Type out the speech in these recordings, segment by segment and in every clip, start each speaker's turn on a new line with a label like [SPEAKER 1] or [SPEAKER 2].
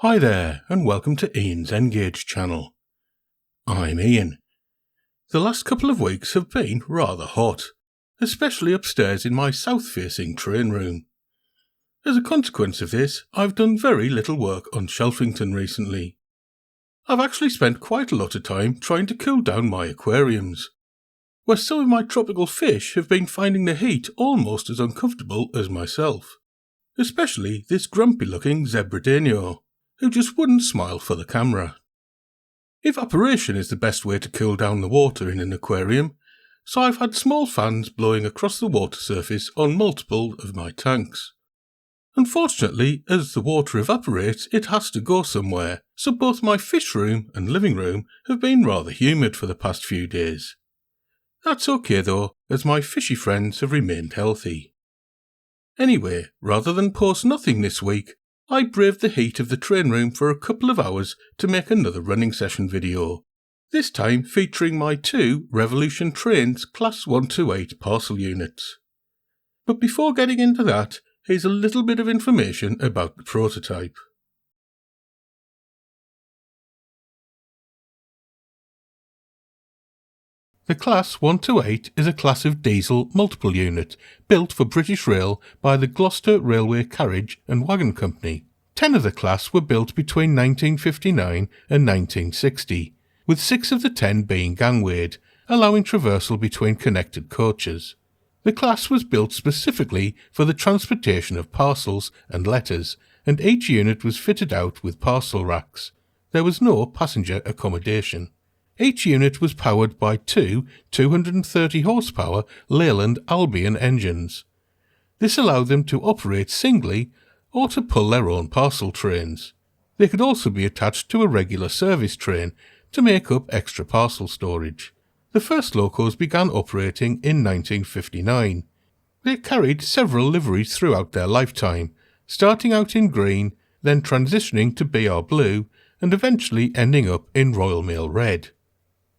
[SPEAKER 1] Hi there, and welcome to Ian's Ngauge channel. I'm Ian. The last couple of weeks have been rather hot, especially upstairs in my south-facing train room. As a consequence of this, I've done very little work on Shelfington recently. I've actually spent quite a lot of time trying to cool down my aquariums, where some of my tropical fish have been finding the heat almost as uncomfortable as myself, especially this grumpy-looking zebradeno, who just wouldn't smile for the camera. Evaporation is the best way to cool down the water in an aquarium, so I've had small fans blowing across the water surface on multiple of my tanks. Unfortunately, as the water evaporates, it has to go somewhere, so both my fish room and living room have been rather humid for the past few days. That's okay though, as my fishy friends have remained healthy. Anyway, rather than post nothing this week, I braved the heat of the train room for a couple of hours to make another running session video, this time featuring my two Revolution Trains Class 128 parcel units. But before getting into that, here's a little bit of information about the prototype. The Class 128 is a class of diesel multiple unit built for British Rail by the Gloucester Railway Carriage and Wagon Company. 10 of the class were built between 1959 and 1960, with 6 of the 10 being gangwayed, allowing traversal between connected coaches. The class was built specifically for the transportation of parcels and letters, and each unit was fitted out with parcel racks. There was no passenger accommodation. Each unit was powered by two 230 horsepower Leyland Albion engines. This allowed them to operate singly or to pull their own parcel trains. They could also be attached to a regular service train to make up extra parcel storage. The first locos began operating in 1959. They carried several liveries throughout their lifetime, starting out in green, then transitioning to BR blue, and eventually ending up in Royal Mail red.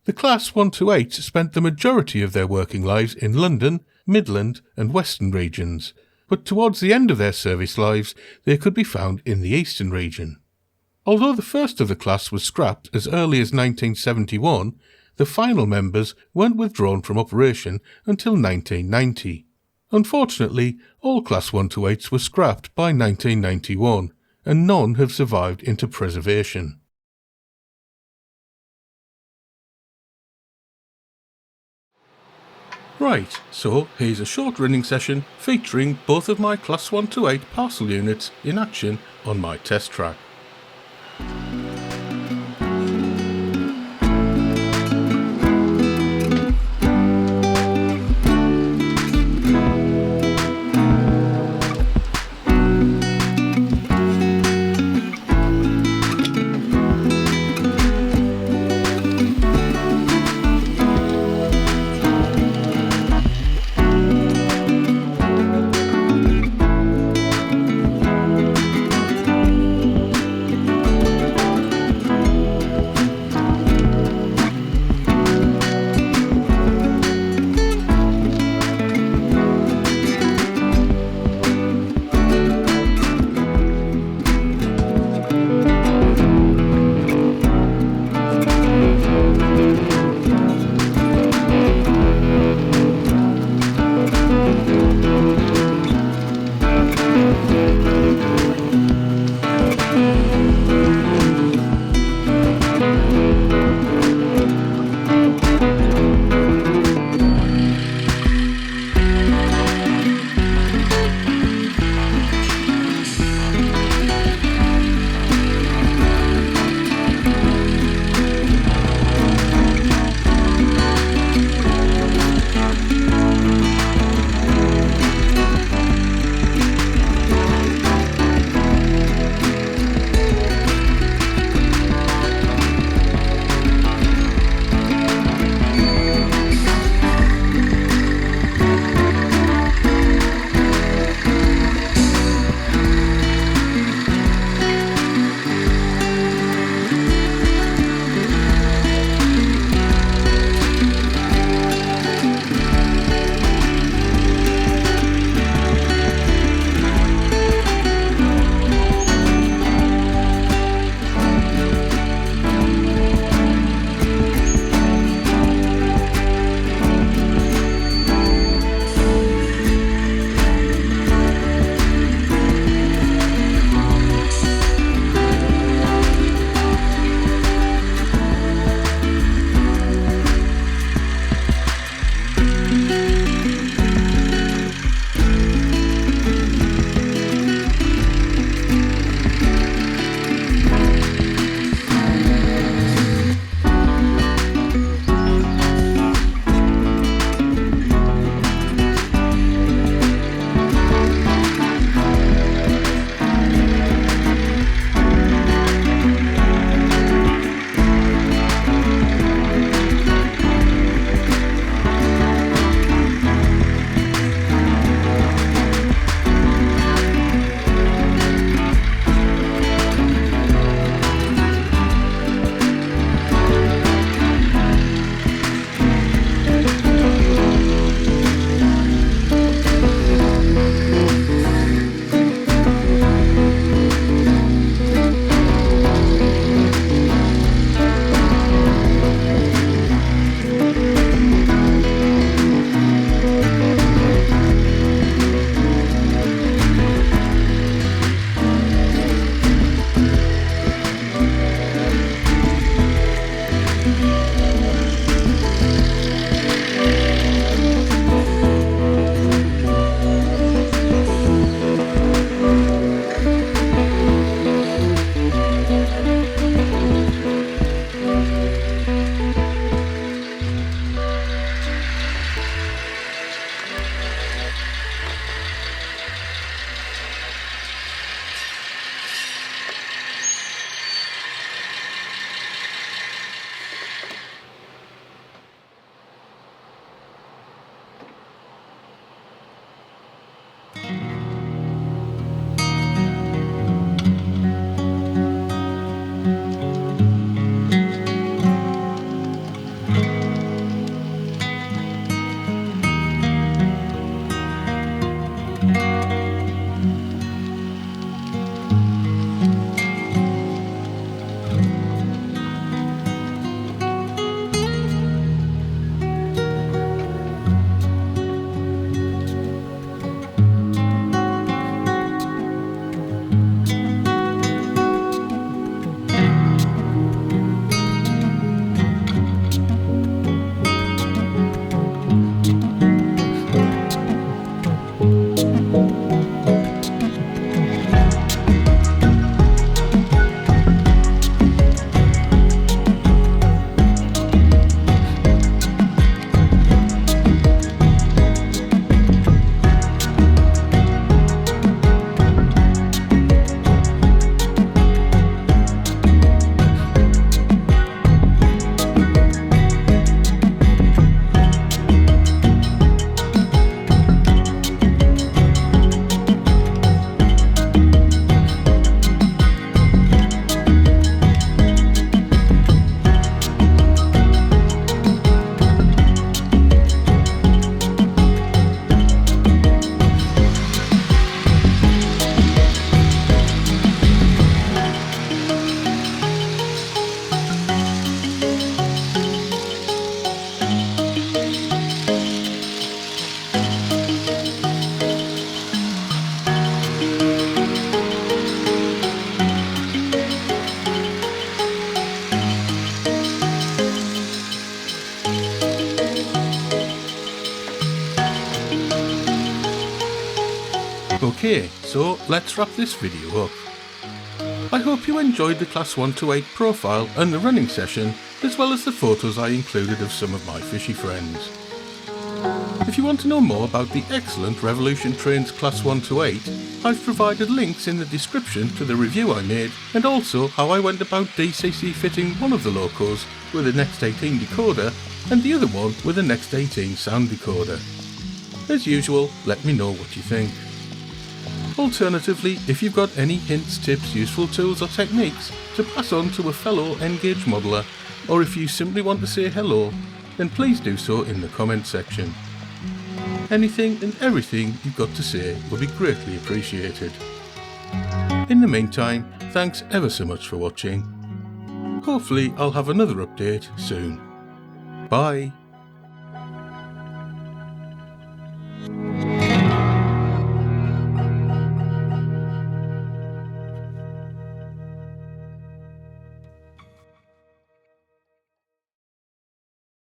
[SPEAKER 1] The Class 128 spent the majority of their working lives in London, Midland and Western regions, but towards the end of their service lives they could be found in the Eastern region. Although the first of the class was scrapped as early as 1971, the final members weren't withdrawn from operation until 1990. Unfortunately, all Class 128s were scrapped by 1991, and none have survived into preservation. Right, so here's a short running session featuring both of my Class 128 parcel units in action on my test track. So let's wrap this video up. I hope you enjoyed the Class 1 to 8 profile and the running session, as well as the photos I included of some of my fishy friends. If you want to know more about the excellent Revolution Trains Class 1 to 8, I've provided links in the description to the review I made, and also how I went about DCC fitting one of the locos with a Next18 decoder and the other one with a Next18 sound decoder. As usual, let me know what you think. Alternatively, if you've got any hints, tips, useful tools or techniques to pass on to a fellow ngauge modeller, or if you simply want to say hello, then please do so in the comment section. Anything and everything you've got to say will be greatly appreciated. In the meantime, thanks ever so much for watching. Hopefully I'll have another update soon. Bye.